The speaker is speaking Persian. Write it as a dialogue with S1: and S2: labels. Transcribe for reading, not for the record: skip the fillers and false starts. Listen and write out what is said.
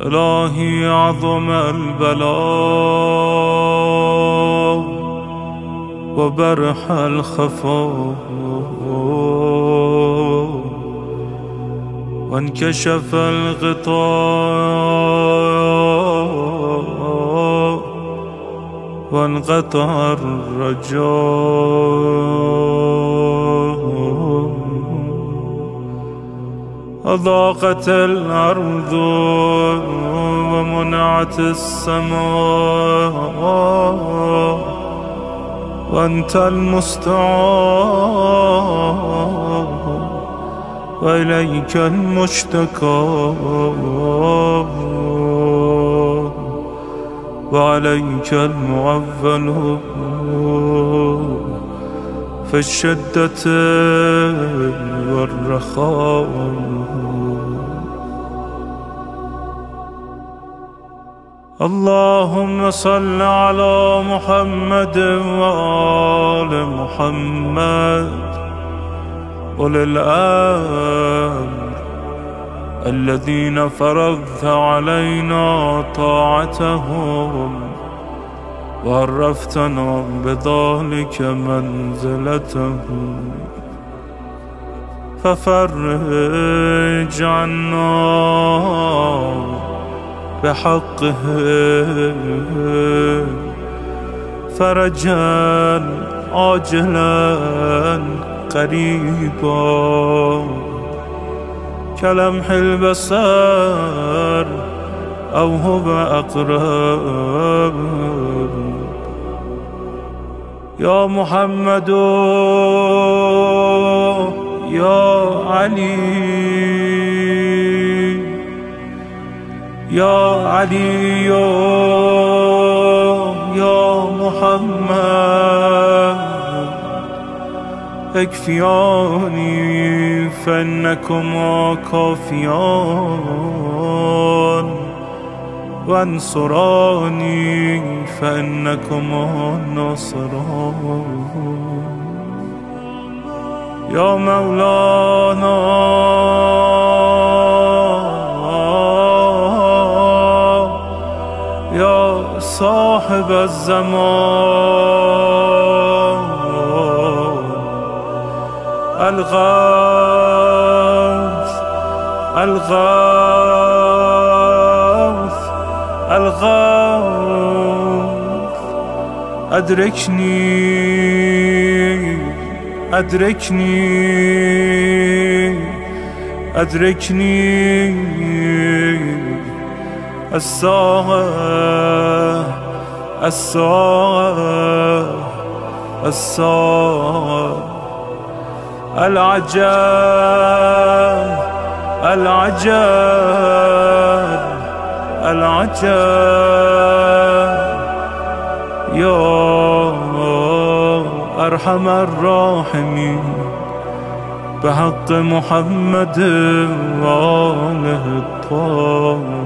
S1: إلهي عظم البلاء وبرح الخفاء وانكشف الغطاء وانقطع الرجاء أضاقت الأرض ومنعت السماء وأنت المستعان وإليك المشتكى وعليك المعول في الشدة والرخاء. اللهم صل على محمد وآل محمد أولي الأمر الذين فرضت علينا طاعتهم وعرفتنا بذلك منزلتهم، ففرج عنا بحقهم فرجا عاجلا قريبا كلمح البصر أو هو أقرب. يا محمد يا علي يا علي يا محمد اكفياني فإنكما كافيان وانصراني فإنكما ناصران. يا مولانا يا صاحب الزمان الغوث الغوث الغوث أدركني أدركني أدركني الساعة الساعة الساعة العجب العجب العجب. يا أرحم الراحمين بحق محمد وآله الطاهرين.